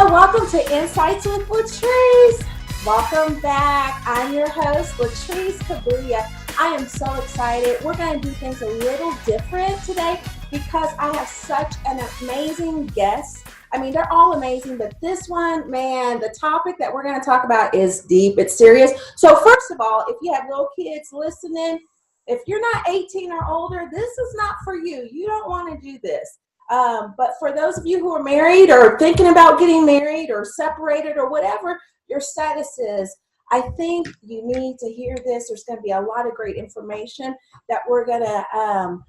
Welcome to Insights with Latrese. Welcome back. I'm your host, Latrese Kabuya. I am so excited. We're going to do things a little different today because I have such an amazing guest. I mean, they're all amazing, but this one, man, the topic that we're going to talk about is deep. It's serious. So first of all, if you have little kids listening, if you're not 18 or older, this is not for you. You don't want to do this. But for those of you who are married or thinking about getting married or separated or whatever your status is, I think you need to hear this. There's going to be a lot of great information that we're going to,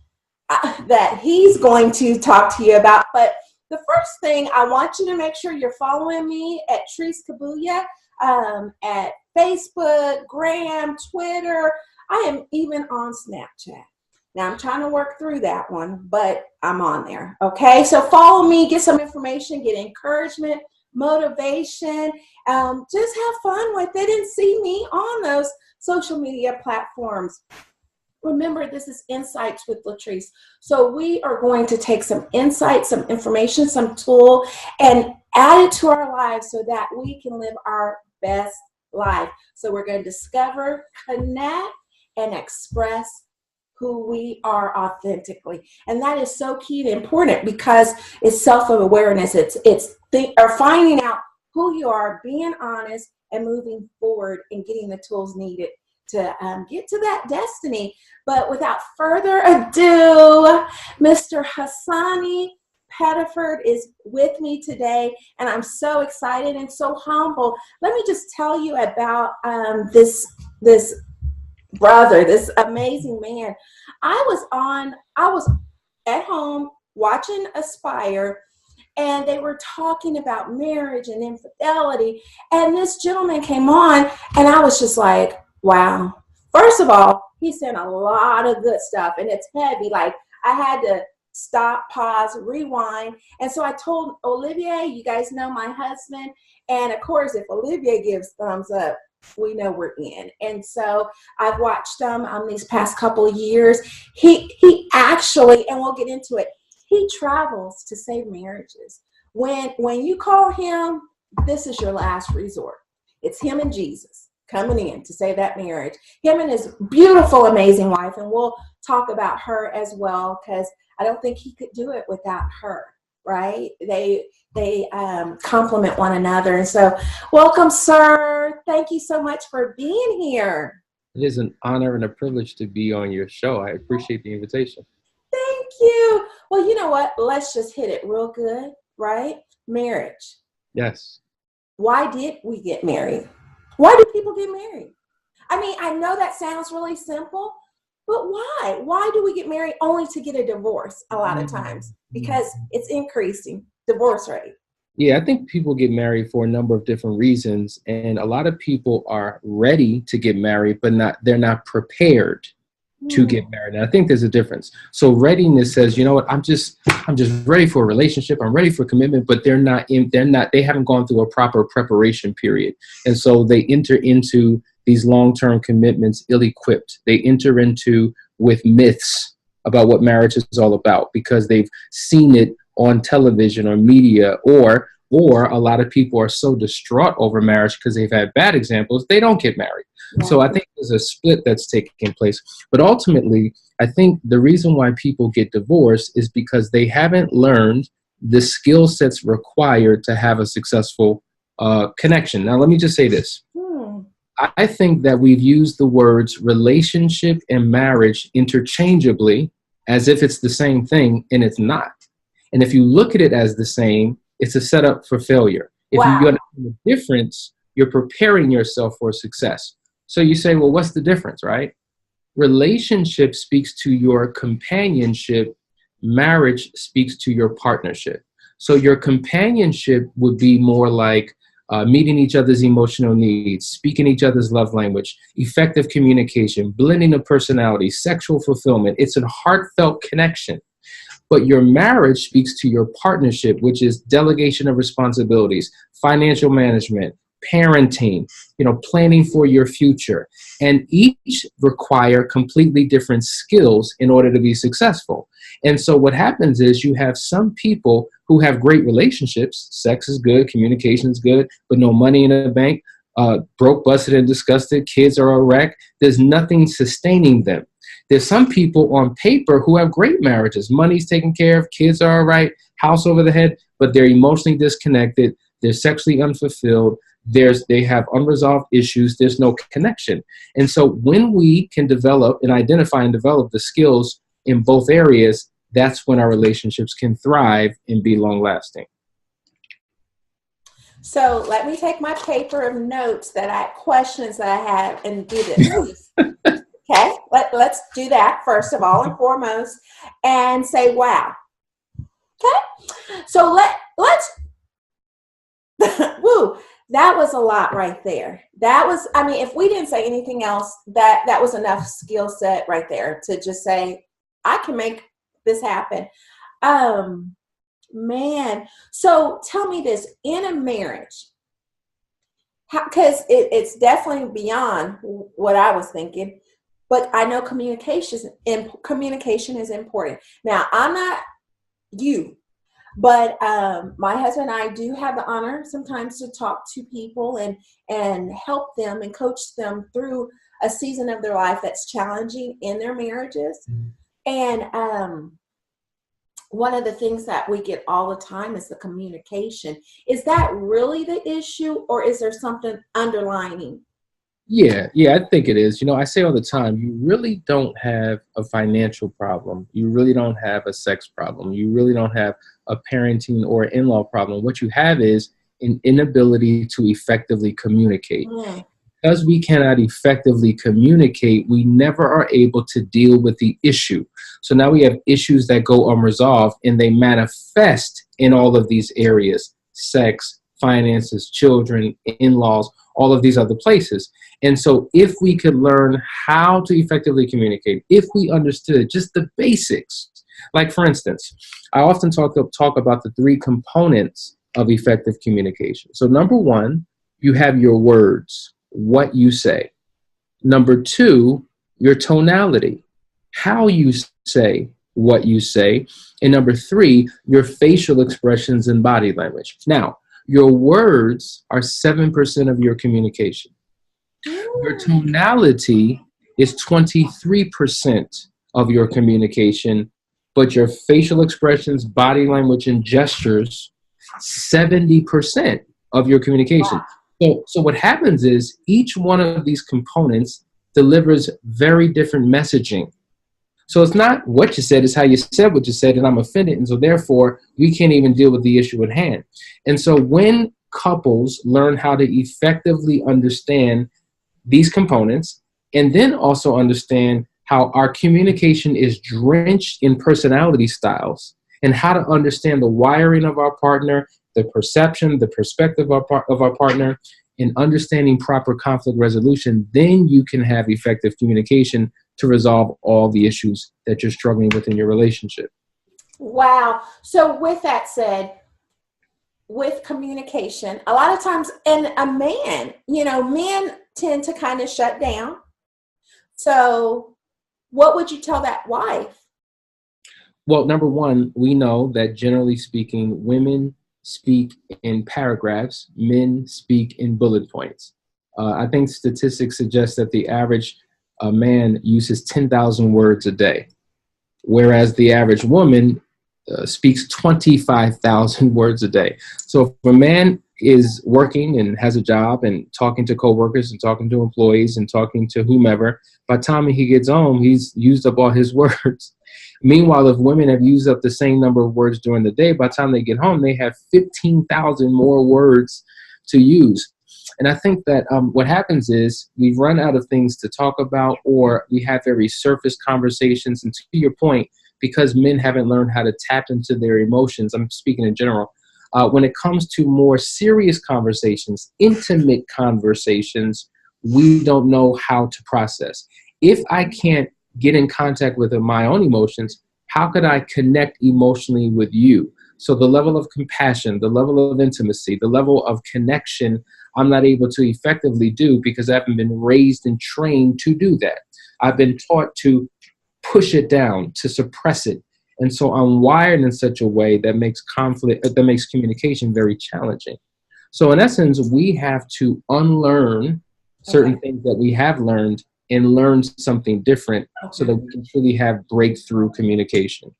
that he's going to talk to you about. But the first thing, I want you to make sure you're following me at Latrese Kabuya, at Facebook, Gram, Twitter. I am even on Snapchat. Now, I'm trying to work through that one, but I'm on there, okay? So follow me, get some information, get encouragement, motivation, just have fun with it and see me on those social media platforms. Remember, this is Insights with Latrese. So we are going to take some insight, some information, some tool, and add it to our lives so that we can live our best life. So we're going to discover, connect, and express who we are authentically. And that is so key and important because it's self-awareness. It's finding out who you are, being honest, and moving forward and getting the tools needed to get to that destiny. But without further ado, Mr. Hasani Pettiford is with me today, and I'm so excited and so humble. Let me just tell you about this brother, this amazing man. I was at home watching Aspire, and they were talking about marriage and infidelity, and this gentleman came on, and I was just like, wow. First of all, he said a lot of good stuff, and it's heavy. Like, I had to stop, pause, rewind. And so I told Olivier, you guys know my husband, and of course, if Olivier gives thumbs up, we know we're in. And so I've watched him these past couple of years. He actually, and we'll get into it, he travels to save marriages. When you call him, this is your last resort. It's him and Jesus coming in to save that marriage. Him and his beautiful, amazing wife, and we'll talk about her as well because I don't think he could do it without her, right? They complement one another. And so welcome, sir. Thank you so much for being here. It is an honor and a privilege to be on your show. I appreciate the invitation. Thank you. Well, you know what? Let's just hit it real good, right? Marriage. Yes. Why did we get married? Why do people get married? I mean, I know that sounds really simple, but why? Why do we get married only to get a divorce a lot of times? Because it's increasing divorce rate. Yeah, I think people get married for a number of different reasons, and a lot of people are ready to get married, but they're not prepared to get married. And I think there's a difference. So readiness says, you know what, I'm just ready for a relationship. I'm ready for commitment, but they haven't gone through a proper preparation period. And so they enter into these long-term commitments ill-equipped. They enter into with myths about what marriage is all about because they've seen it on television or media, or a lot of people are so distraught over marriage because they've had bad examples, they don't get married. Yeah. So I think there's a split that's taking place. But ultimately, I think the reason why people get divorced is because they haven't learned the skill sets required to have a successful connection. Now, let me just say this. I think that we've used the words relationship and marriage interchangeably as if it's the same thing, and it's not. And if you look at it as the same, it's a setup for failure. If you understand the difference, you're preparing yourself for success. So you say, well, what's the difference, right? Relationship speaks to your companionship. Marriage speaks to your partnership. So your companionship would be more like meeting each other's emotional needs, speaking each other's love language, effective communication, blending of personalities, sexual fulfillment. It's a heartfelt connection. But your marriage speaks to your partnership, which is delegation of responsibilities, financial management, parenting, planning for your future. And each require completely different skills in order to be successful. And so what happens is you have some people who have great relationships. Sex is good, communication is good, but no money in the bank, broke, busted, and disgusted, kids are a wreck. There's nothing sustaining them. There's some people on paper who have great marriages. Money's taken care of, kids are all right, house over the head, but they're emotionally disconnected. They're sexually unfulfilled. They have unresolved issues. There's no connection. And so when we can develop and identify and develop the skills in both areas, that's when our relationships can thrive and be long lasting. So let me take my paper of notes questions that I have and do this. Okay, let's do that first of all and foremost and say, wow. Okay, so let's, woo, that was a lot right there. That was, I mean, if we didn't say anything else, that was enough skill set right there to just say, I can make this happen. Man, so tell me this, in a marriage, because it's definitely beyond what I was thinking, but I know communication is important. Now, I'm not you, but my husband and I do have the honor sometimes to talk to people and help them and coach them through a season of their life that's challenging in their marriages. And one of the things that we get all the time is the communication. Is that really the issue, or is there something underlining? Yeah, I think it is. I say all the time, you really don't have a financial problem. You really don't have a sex problem. You really don't have a parenting or in-law problem. What you have is an inability to effectively communicate. Because we cannot effectively communicate, we never are able to deal with the issue. So now we have issues that go unresolved, and they manifest in all of these areas: sex, finances, children, in-laws, all of these other places. And so if we could learn how to effectively communicate, if we understood just the basics, like for instance, I often talk about the 3 components of effective communication. So number 1, you have your words, what you say. Number 2, your tonality, how you say what you say. And number 3, your facial expressions and body language. Now, your words are 7% of your communication. Your tonality is 23% of your communication, but your facial expressions, body language, and gestures, 70% of your communication. So what happens is each one of these components delivers very different messaging. So it's not what you said, it's how you said what you said, and I'm offended, and so therefore we can't even deal with the issue at hand. And so when couples learn how to effectively understand these components, and then also understand how our communication is drenched in personality styles, and how to understand the wiring of our partner, the perception, the perspective of our partner, and understanding proper conflict resolution, then you can have effective communication to resolve all the issues that you're struggling with in your relationship. Wow. So with that said, with communication, a lot of times, and a man, men tend to kind of shut down. So what would you tell that wife? Well, number 1, we know that generally speaking, women speak in paragraphs, men speak in bullet points. I think statistics suggest that the average man uses 10,000 words a day, whereas the average woman speaks 25,000 words a day. So if a man is working and has a job and talking to coworkers and talking to employees and talking to whomever, by the time he gets home, he's used up all his words. Meanwhile, if women have used up the same number of words during the day, by the time they get home, they have 15,000 more words to use. And I think that what happens is we run out of things to talk about, or we have very surface conversations. And to your point, because men haven't learned how to tap into their emotions, I'm speaking in general, when it comes to more serious conversations, intimate conversations, we don't know how to process. If I can't get in contact with my own emotions, how could I connect emotionally with you? So the level of compassion, the level of intimacy, the level of connection, I'm not able to effectively do because I haven't been raised and trained to do that. I've been taught to push it down, to suppress it. And so I'm wired in such a way that makes communication very challenging. So in essence, we have to unlearn certain things that we have learned and learn something different so that we can truly have breakthrough communication.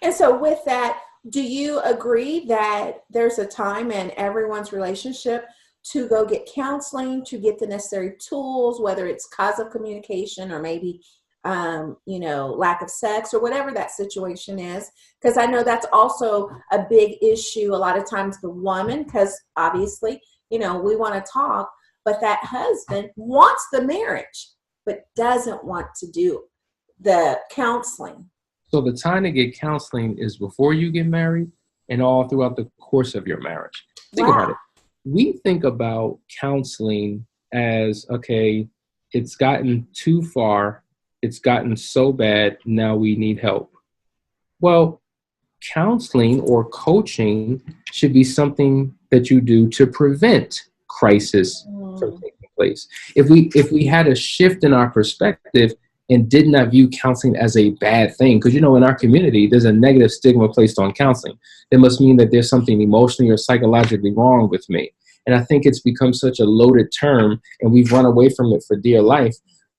And so with that, do you agree that there's a time in everyone's relationship to go get counseling, to get the necessary tools, whether it's cause of communication or maybe, lack of sex or whatever that situation is? Because I know that's also a big issue a lot of times, the woman, because obviously, we want to talk, but that husband wants the marriage, but doesn't want to do the counseling. So the time to get counseling is before you get married and all throughout the course of your marriage. Think about it. We think about counseling as, okay, it's gotten too far. It's gotten so bad. Now we need help. Well, counseling or coaching should be something that you do to prevent crisis from taking place. If we had a shift in our perspective and did not view counseling as a bad thing, because, in our community, there's a negative stigma placed on counseling. That must mean that there's something emotionally or psychologically wrong with me. And I think it's become such a loaded term, and we've run away from it for dear life.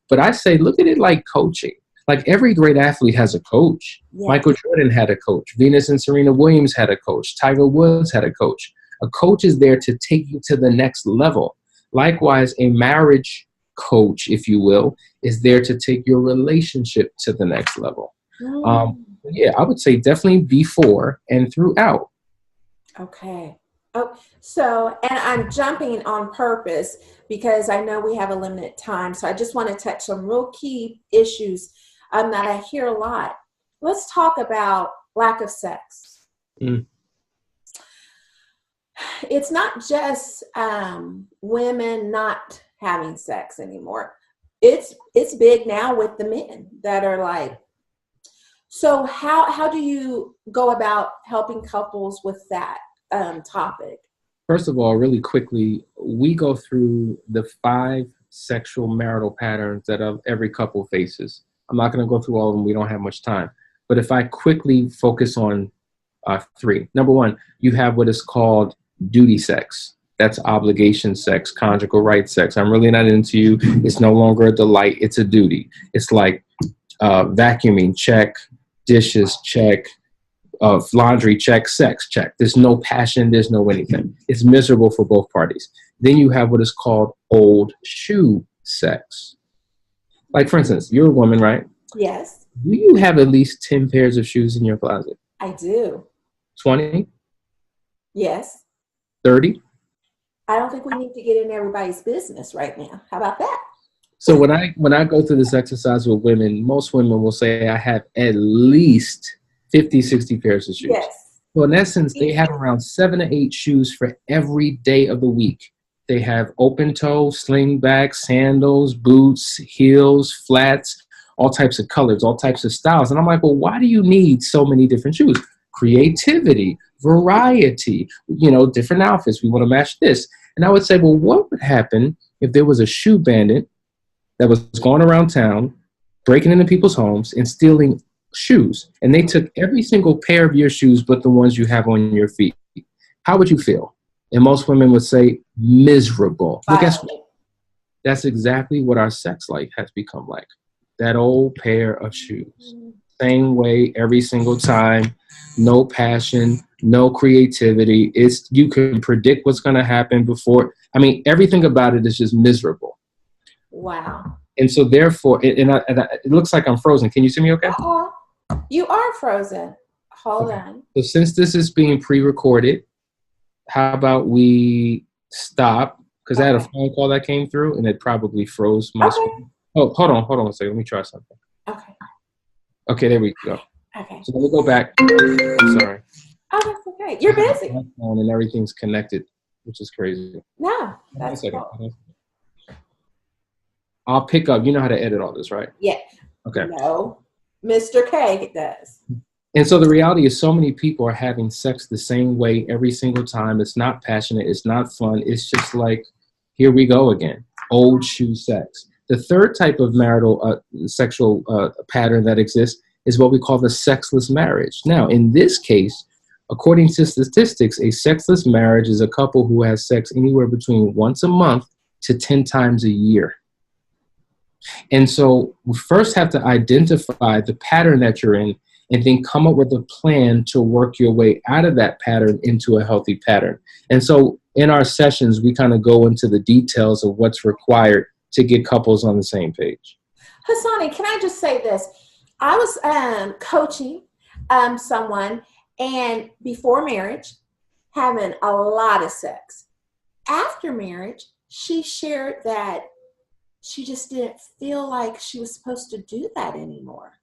But I say, look at it like coaching. Like every great athlete has a coach. Yeah. Michael Jordan had a coach. Venus and Serena Williams had a coach. Tiger Woods had a coach. A coach is there to take you to the next level. Likewise, a marriage coach, if you will, is there to take your relationship to the next level. I would say definitely before and throughout. Okay. Oh, so, and I'm jumping on purpose because I know we have a limited time. So I just want to touch some real key issues that I hear a lot. Let's talk about lack of sex. It's not just women not having sex anymore. It's big now with the men that are like, so how do you go about helping couples with that topic? First of all, really quickly, we go through the 5 sexual marital patterns that every couple faces. I'm not going to go through all of them. We don't have much time. But if I quickly focus on 3. Number 1, you have what is called duty sex. That's obligation sex, conjugal right sex. I'm really not into you. It's no longer a delight. It's a duty. It's like vacuuming, check, dishes, check, laundry, check, sex, check. There's no passion. There's no anything. It's miserable for both parties. Then you have what is called old shoe sex. Like, for instance, you're a woman, right? Yes. Do you have at least 10 pairs of shoes in your closet? I do. 20? Yes. 30? I don't think we need to get in everybody's business right now. How about that? So when I go through this exercise with women, most women will say I have at least 50, 60 pairs of shoes. Yes. So in essence, they have around 7 to 8 shoes for every day of the week. They have open toe, slingback, sandals, boots, heels, flats, all types of colors, all types of styles. And I'm like, well, why do you need so many different shoes? Creativity, variety, different outfits. We want to match this. And I would say, well, what would happen if there was a shoe bandit that was going around town, breaking into people's homes and stealing shoes? And they took every single pair of your shoes but the ones you have on your feet. How would you feel? And most women would say miserable. But guess what? That's exactly what our sex life has become like. That old pair of shoes. Same way every single time. No passion, no creativity. You can predict what's going to happen before. I mean, everything about it is just miserable. Wow. And so therefore, it looks like I'm frozen. Can you see me okay? You are frozen. Hold on. So since this is being pre-recorded, how about we stop? Because I had a phone call that came through and it probably froze my screen. Oh, hold on a second. Let me try something. Okay, there we go. Okay. So let me go back. I'm sorry. Oh, that's okay. You're busy. And everything's connected, which is crazy. No, that's cool. I'll pick up. You know how to edit all this, right? Yeah. Okay. No, Mr. K does. And so the reality is so many people are having sex the same way every single time. It's not passionate. It's not fun. It's just like, here we go again. Old shoe sex. The third type of marital sexual pattern that exists is what we call the sexless marriage. Now, in this case, according to statistics, a sexless marriage is a couple who has sex anywhere between once a month to 10 times a year. And so we first have to identify the pattern that you're in and then come up with a plan to work your way out of that pattern into a healthy pattern. And so in our sessions, we kind of go into the details of what's required to get couples on the same page. Hasani, can I just say this? I was coaching someone, and before marriage, having a lot of sex. After marriage, she shared that she just didn't feel like she was supposed to do that anymore.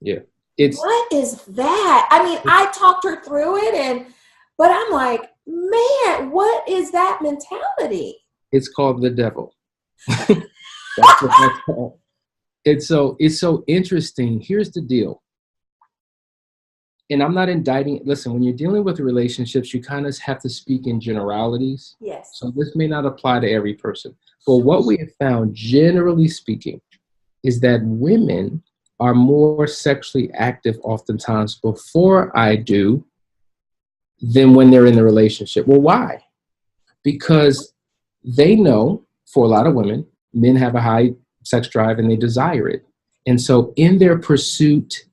Yeah. What is that? I mean, I talked her through it, but I'm like, man, what is that mentality? It's called the devil. That's what that's called. It's so interesting. Here's the deal. And I'm not indicting. Listen, when you're dealing with relationships, you kind of have to speak in generalities. Yes. So this may not apply to every person. But what we have found, generally speaking, is that women are more sexually active oftentimes before I do than when they're in the relationship. Well, why? Because they know, for a lot of women, men have a high sex drive and they desire it. And so in their pursuit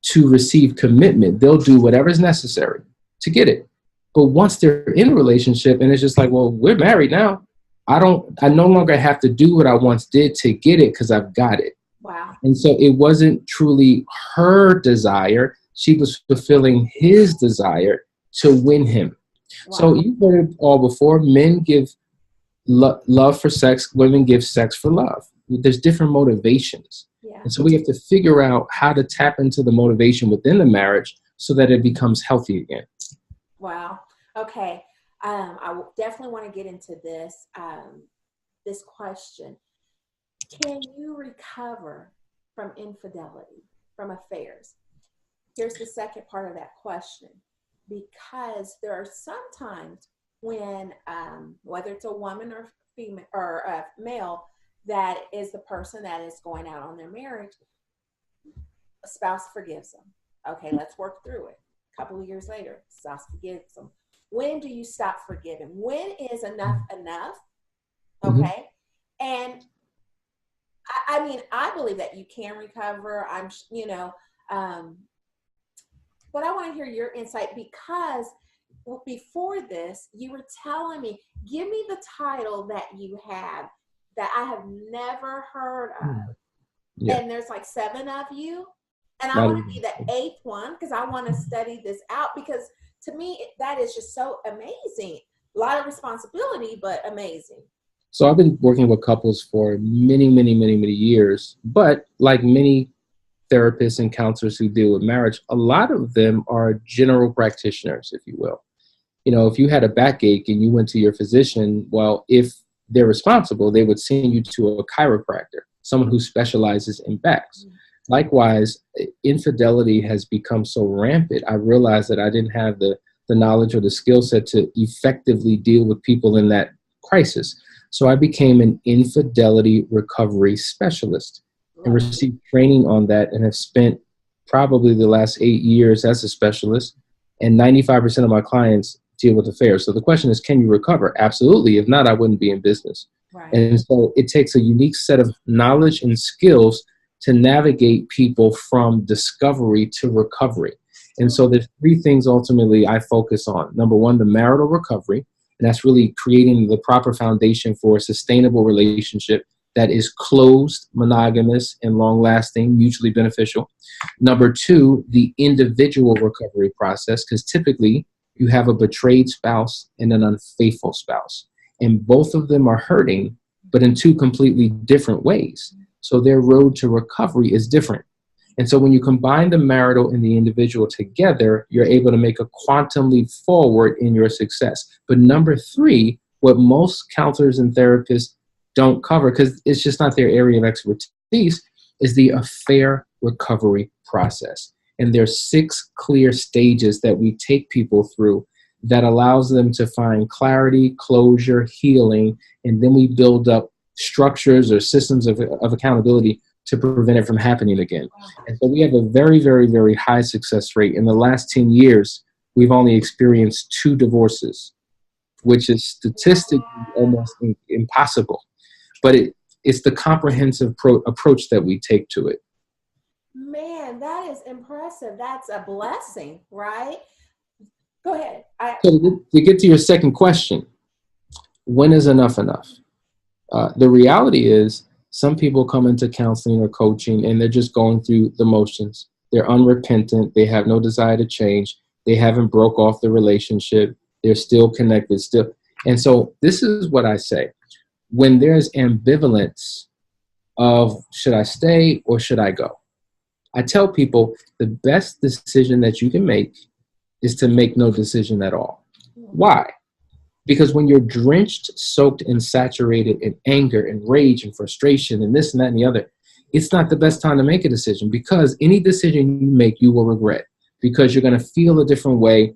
to receive commitment, they'll do whatever is necessary to get it. But once they're in a relationship and it's just like, well, we're married now. I no longer have to do what I once did to get it because I've got it. Wow. And so it wasn't truly her desire. She was fulfilling his desire to win him. Wow. So you've heard it all before. Men give love for sex. Women give sex for love. There's different motivations. Yeah. And so we have to figure out how to tap into the motivation within the marriage so that it becomes healthy again. Wow. Okay. I definitely want to get into this, this question. Can you recover from infidelity, from affairs? Here's the second part of that question. Because there are some times when, whether it's a woman or female or a male, that is the person that is going out on their marriage, a spouse forgives them. Okay, let's work through it. A couple of years later, spouse forgives them. When do you stop forgiving? When is enough enough? Okay, and I mean, I believe that you can recover. But I want to hear your insight, because before this, you were telling me, give me the title that you have that I have never heard of. Yeah. And there's like 7 of you. And I want to be the 8th one because I want to study this out, because to me, that is just so amazing. A lot of responsibility, but amazing. So I've been working with couples for many, many, many, many years. But like many therapists and counselors who deal with marriage, a lot of them are general practitioners, if you will. You know, if you had a backache and you went to your physician, well, if they're responsible, they would send you to a chiropractor, someone who specializes in backs. Likewise, infidelity has become so rampant. I realized that I didn't have the knowledge or the skill set to effectively deal with people in that crisis. So I became an infidelity recovery specialist and received training on that, and have spent probably the last 8 years as a specialist. And 95% of my clients deal with affairs. So the question is, can you recover? Absolutely. If not, I wouldn't be in business. Right. And so it takes a unique set of knowledge and skills to navigate people from discovery to recovery. And so there's 3 things ultimately I focus on. Number 1, the marital recovery. And that's really creating the proper foundation for a sustainable relationship that is closed, monogamous, and long-lasting, mutually beneficial. Number 2, the individual recovery process, because typically you have a betrayed spouse and an unfaithful spouse. And both of them are hurting, but in 2 completely different ways. So their road to recovery is different. And so when you combine the marital and the individual together, you're able to make a quantum leap forward in your success. But number 3, what most counselors and therapists don't cover, because it's just not their area of expertise, is the affair recovery process. And there's 6 clear stages that we take people through that allows them to find clarity, closure, healing, and then we build up structures or systems of accountability to prevent it from happening again. And so we have a very, very, very high success rate. In the last 10 years, we've only experienced 2 divorces, which is statistically almost impossible. But it's the comprehensive approach that we take to it. Man, that is impressive. That's a blessing, right? Go ahead. So to get to your second question, when is enough enough? The reality is some people come into counseling or coaching and they're just going through the motions. They're unrepentant. They have no desire to change. They haven't broke off the relationship. They're still connected still. And so this is what I say. When there's ambivalence of should I stay or should I go? I tell people the best decision that you can make is to make no decision at all. Why? Because when you're drenched, soaked, and saturated in anger and rage and frustration and this and that and the other, it's not the best time to make a decision, because any decision you make, you will regret, because you're going to feel a different way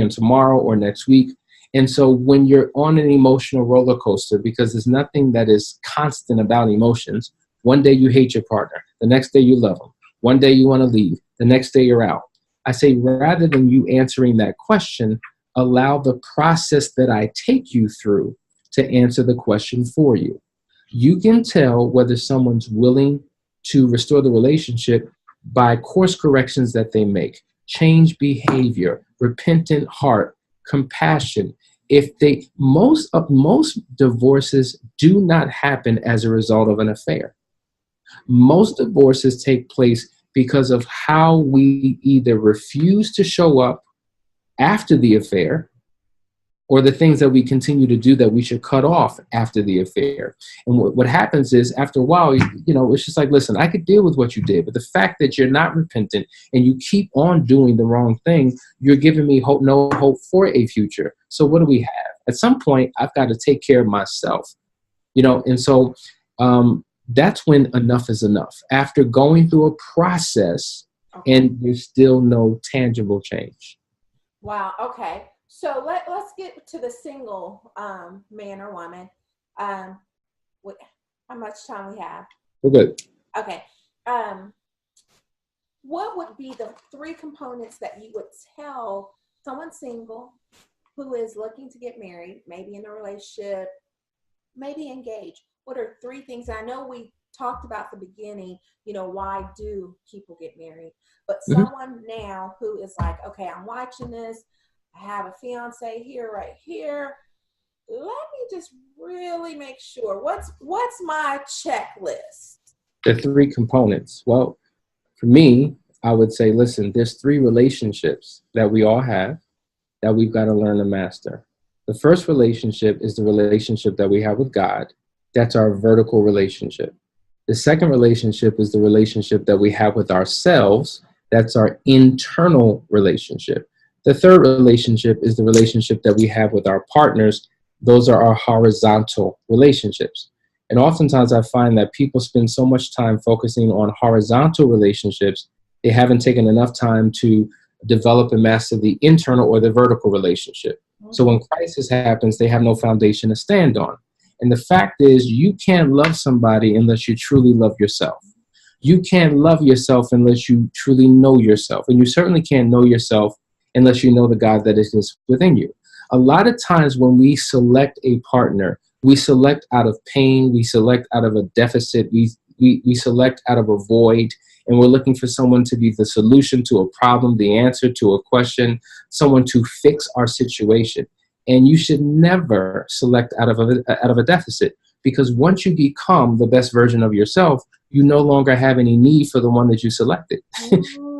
tomorrow or next week. And so when you're on an emotional roller coaster, because there's nothing that is constant about emotions, one day you hate your partner, the next day you love them, one day you want to leave, the next day you're out. I say, rather than you answering that question, allow the process that I take you through to answer the question for you. You can tell whether someone's willing to restore the relationship by course corrections that they make, change behavior, repentant heart, compassion. Most divorces do not happen as a result of an affair. Most divorces take place because of how we either refuse to show up after the affair, or the things that we continue to do that we should cut off after the affair. And what happens is, after a while, it's just like, listen, I could deal with what you did, but the fact that you're not repentant and you keep on doing the wrong thing, you're giving me no hope for a future. So what do we have? At some point, I've got to take care of myself, and so that's when enough is enough. After going through a process and there's still no tangible change. Wow. Okay. So let's get to the single man or woman. How much time we have? We're good. Okay. What would be the 3 components that you would tell someone single who is looking to get married, maybe in a relationship, maybe engaged? What are 3 things? I know we talked about the beginning, why do people get married? But someone now who is like, okay, I'm watching this. I have a fiance here, right here. Let me just really make sure. What's my checklist? The 3 components. Well, for me, I would say, listen, there's 3 relationships that we all have that we've got to learn to master. The first relationship is the relationship that we have with God. That's our vertical relationship. The second relationship is the relationship that we have with ourselves. That's our internal relationship. The third relationship is the relationship that we have with our partners. Those are our horizontal relationships. And oftentimes I find that people spend so much time focusing on horizontal relationships, they haven't taken enough time to develop and master the internal or the vertical relationship. So when crisis happens, they have no foundation to stand on. And the fact is, you can't love somebody unless you truly love yourself. You can't love yourself unless you truly know yourself. And you certainly can't know yourself unless you know the God that is within you. A lot of times when we select a partner, we select out of pain, we select out of a deficit, we select out of a void, and we're looking for someone to be the solution to a problem, the answer to a question, someone to fix our situation. And you should never select out of a deficit, because once you become the best version of yourself, you no longer have any need for the one that you selected.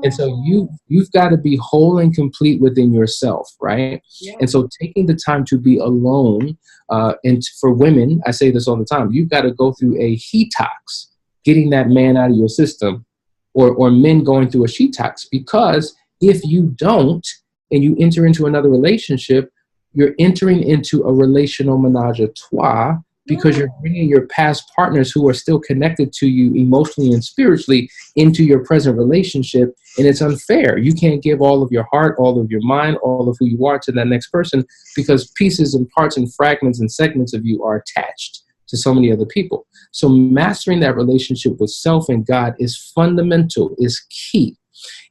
And so you've got to be whole and complete within yourself, right? Yeah. And so taking the time to be alone, and for women, I say this all the time, you've got to go through a detox, getting that man out of your system, or men going through a detox, because if you don't, and you enter into another relationship, you're entering into a relational menage a trois, because you're bringing your past partners who are still connected to you emotionally and spiritually into your present relationship. And it's unfair. You can't give all of your heart, all of your mind, all of who you are to that next person, because pieces and parts and fragments and segments of you are attached to so many other people. So mastering that relationship with self and God is fundamental, is key.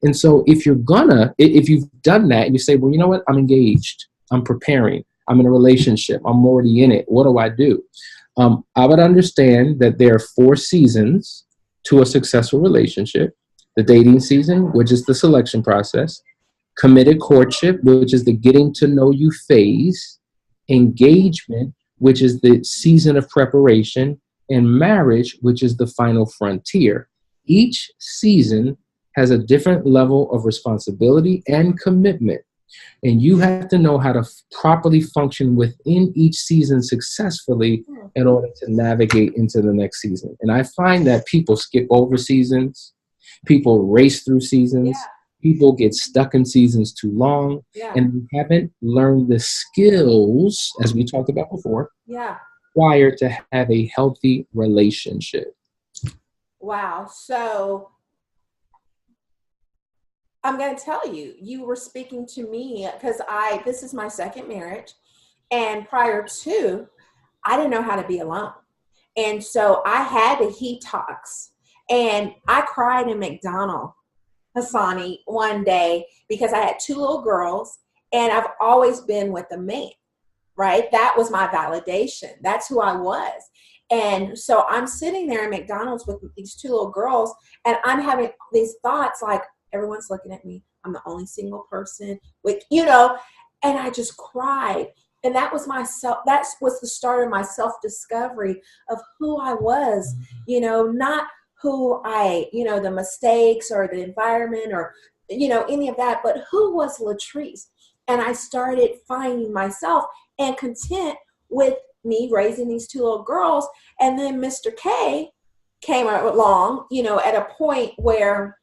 And so if you've done that and you say, well, you know what, I'm engaged, I'm preparing, I'm in a relationship, I'm already in it, what do I do? I would understand that there are 4 seasons to a successful relationship. The dating season, which is the selection process, committed courtship, which is the getting to know you phase, engagement, which is the season of preparation, and marriage, which is the final frontier. Each season has a different level of responsibility and commitment. And you have to know how to properly function within each season successfully in order to navigate into the next season. And I find that people skip over seasons, people race through seasons, people get stuck in seasons too long, and we haven't learned the skills, as we talked about before, required to have a healthy relationship. Wow. So I'm going to tell you, you were speaking to me because this is my second marriage. And prior to, I didn't know how to be alone. And so I had the he talks, and I cried in McDonald's, Hasani, one day because I had 2 little girls, and I've always been with a man, right? That was my validation. That's who I was. And so I'm sitting there in McDonald's with these 2 little girls, and I'm having these thoughts like, everyone's looking at me. I'm the only single person with, and I just cried. And that was that was the start of my self-discovery of who I was, not who the mistakes or the environment or, any of that, but who was Latrese. And I started finding myself and content with me raising these 2 little girls. And then Mr. K came along, at a point where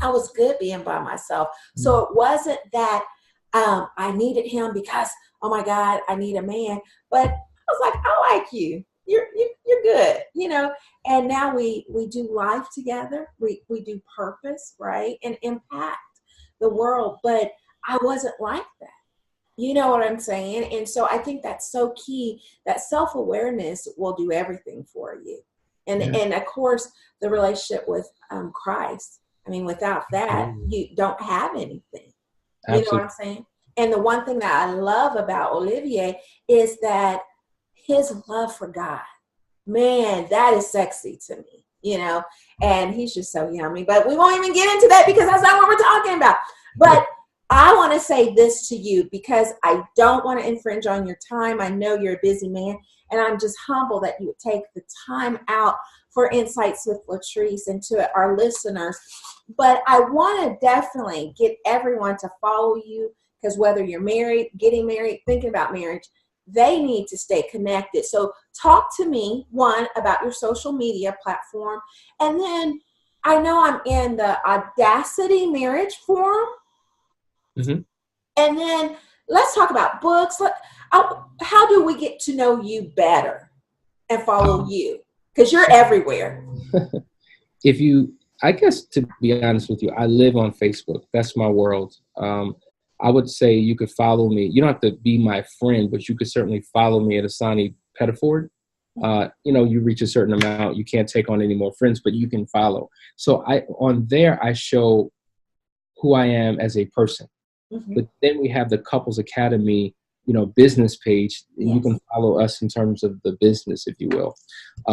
I was good being by myself. So it wasn't that I needed him because, oh my God, I need a man. But I was like, I like you. You're good, And now we do life together. We do purpose, right, and impact the world. But I wasn't like that. You know what I'm saying? And so I think that's so key. That self-awareness will do everything for you. And of course, the relationship with Christ. I mean, without that, you don't have anything. Absolutely. You know what I'm saying? And the one thing that I love about Olivier is that his love for God, man, that is sexy to me, and he's just so yummy. But we won't even get into that because that's not what we're talking about. But I want to say this to you because I don't want to infringe on your time. I know you're a busy man, and I'm just humbled that you would take the time out for Insights with Latrese and to our listeners. But I want to definitely get everyone to follow you because whether you're married, getting married, thinking about marriage, they need to stay connected. So talk to me, one, about your social media platform. And then I know I'm in the Audacity Marriage Forum. Mm-hmm. And then let's talk about books. How do we get to know you better and follow you? Because you're everywhere. I guess to be honest with you, I live on Facebook. That's my world. I would say you could follow me. You don't have to be my friend, but you could certainly follow me at Hasani Pettiford. You reach a certain amount, you can't take on any more friends, but you can follow. So on there, I show who I am as a person. Mm-hmm. But then we have the Couples Academy, business page. Yes. You can follow us in terms of the business, if you will,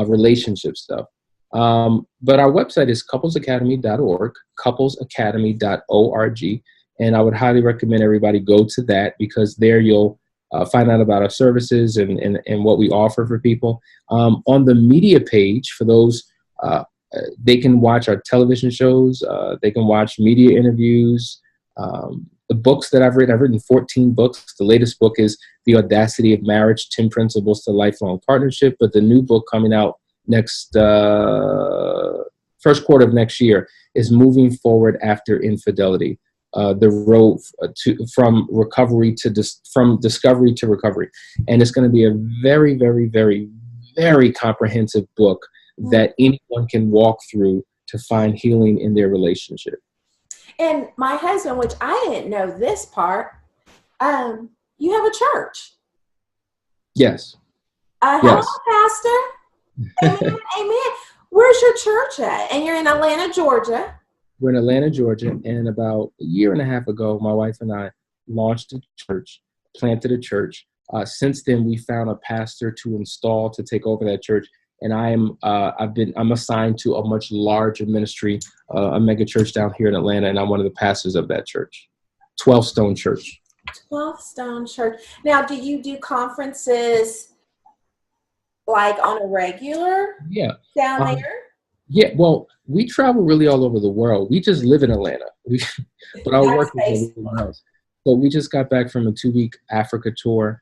relationship stuff. But our website is couplesacademy.org, couplesacademy.org. And I would highly recommend everybody go to that because there you'll find out about our services and what we offer for people. On the media page, for those, they can watch our television shows. They can watch media interviews. The books that I've written 14 books. The latest book is The Audacity of Marriage, 10 Principles to Lifelong Partnership. But the new book coming out next first quarter of next year is Moving Forward After Infidelity. The road from discovery to recovery. And it's going to be a very, very, very, very comprehensive book that anyone can walk through to find healing in their relationship. And my husband, which I didn't know this part, you have a church. Yes. Hello, Yes. Pastor. Amen. Amen. Where's your church at? And you're in Atlanta, Georgia. We're in Atlanta, Georgia, and about a year and a half ago, my wife and I launched a church, planted a church. Since then, we found a pastor to install to take over that church, and I'm assigned to a much larger ministry, a mega church down here in Atlanta, and I'm one of the pastors of that church, 12 Stone Church. 12 Stone Church. Now, do you do conferences like on a regular Yeah. down Um, there? Yeah, well, we travel really all over the world. We just live in Atlanta, but our That's work is everywhere Facebook. else. So we just got back from a 2-week Africa tour.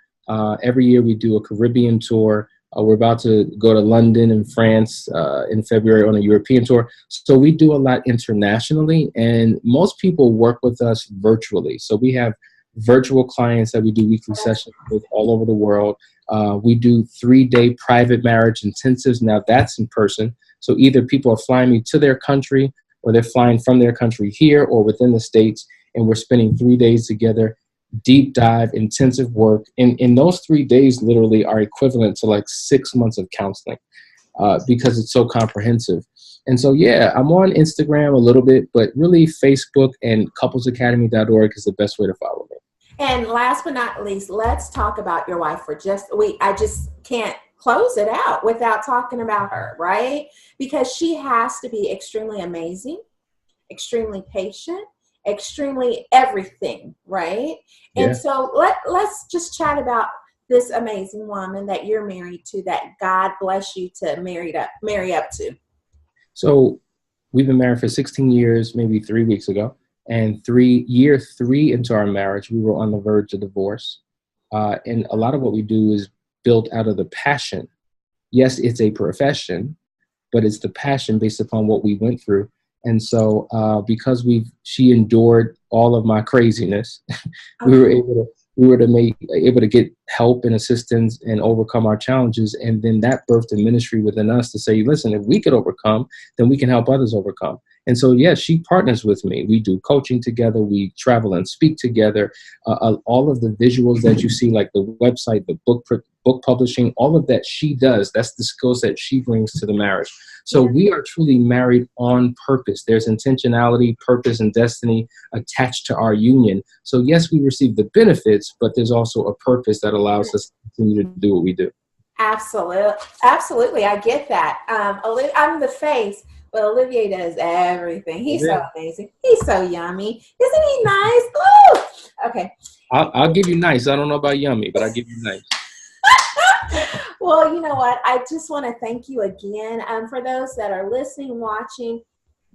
Every year we do a Caribbean tour. We're about to go to London and France in February on a European tour. So we do a lot internationally, and most people work with us virtually. So we have virtual clients that we do weekly sessions with all over the world. We do 3-day private marriage intensives. Now that's in person. So either people are flying me to their country, or they're flying from their country here or within the States, and we're spending 3 days together, deep dive, intensive work. And those 3 days literally are equivalent to like 6 months of counseling because it's so comprehensive. And so, yeah, I'm on Instagram a little bit, but really Facebook and couplesacademy.org is the best way to follow me. And last but not least, let's talk about your wife for I just can't close it out without talking about her, right? Because she has to be extremely amazing, extremely patient, extremely everything, right? And Yeah. so let's just chat about this amazing woman that you're married to, that God bless you to marry up to. So we've been married for 16 years, maybe 3 weeks ago. And year three into our marriage, we were on the verge of divorce. And a lot of what we do is built out of the passion. Yes, it's a profession, but it's the passion based upon what we went through. And so because she endured all of my craziness, we were able to get help and assistance and overcome our challenges. And then that birthed a ministry within us to say, listen, if we could overcome, then we can help others overcome. And so, yeah, she partners with me. We do coaching together. We travel and speak together. All of the visuals that you see, like the website, the book publishing, all of that she does. That's the skills that she brings to the marriage. So we are truly married on purpose. There's intentionality, purpose, and destiny attached to our union. So yes, we receive the benefits, but there's also a purpose that allows us to continue to do what we do. Absolutely. Absolutely. I get that. I'm the face, but Olivier does everything. He's so amazing. He's so yummy. Isn't he nice? Ooh! Okay. I'll give you nice. I don't know about yummy, but I'll give you nice. Well, you know what? I just want to thank you again. For those that are listening, watching,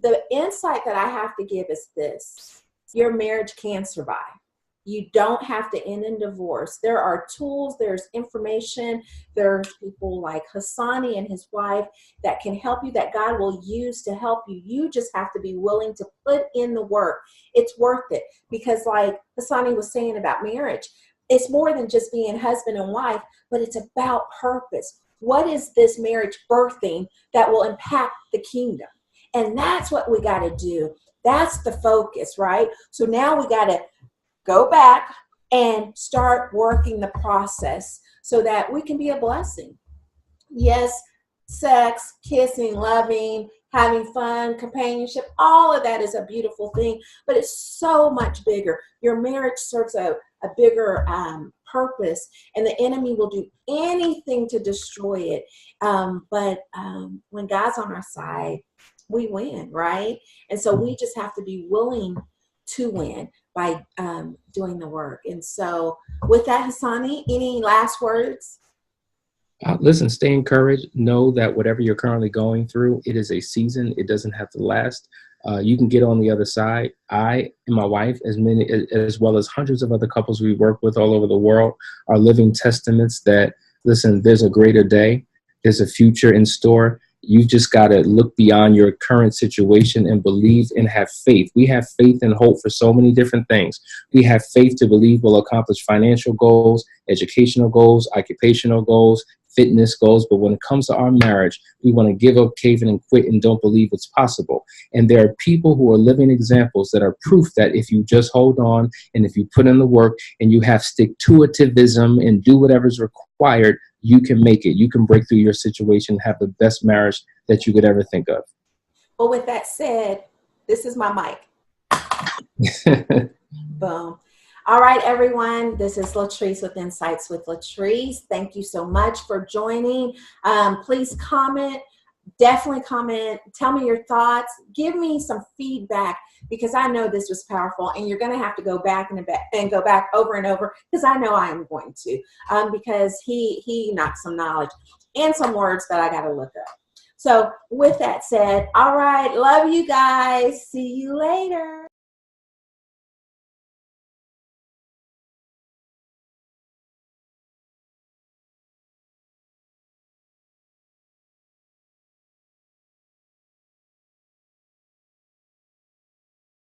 the insight that I have to give is this: your marriage can survive. You don't have to end in divorce. There are tools, there's information, there's people like Hasani and his wife that can help you, that God will use to help you. You just have to be willing to put in the work. It's worth it, because like Hasani was saying about marriage, it's more than just being husband and wife, but it's about purpose. What is this marriage birthing that will impact the kingdom? And that's what we got to do. That's the focus, right? So now we got to go back and start working the process so that we can be a blessing. Yes, sex, kissing, loving, having fun, companionship, all of that is a beautiful thing, but it's so much bigger. Your marriage serves a bigger purpose, and the enemy will do anything to destroy it. But when God's on our side, we win, right? And so we just have to be willing to win by doing the work. And so with that, Hasani, any last words? Listen, stay encouraged. Know that whatever you're currently going through, it is a season. It doesn't have to last. You can get on the other side. I and my wife, as well as hundreds of other couples we work with all over the world, are living testaments that, listen, there's a greater day. There's a future in store. You've just got to look beyond your current situation and believe and have faith. We have faith and hope for so many different things. We have faith to believe we'll accomplish financial goals, educational goals, occupational goals, fitness goals. But when it comes to our marriage, we want to give up, cave in, and quit and don't believe it's possible. And there are people who are living examples that are proof that if you just hold on and if you put in the work and you have stick-to-itivism and do whatever's required, required, you can make it. You can break through your situation, have the best marriage that you could ever think of. Well, with that said, this is my mic. Boom. All right, everyone. This is Latrese with Insights with Latrese. Thank you so much for joining. Please comment. Definitely comment. Tell me your thoughts. Give me some feedback, because I know this was powerful, and you're going to have to go back and go back over and over, because I know I am going to, because he knocked some knowledge and some words that I got to look up. So with that said, all right, love you guys. See you later.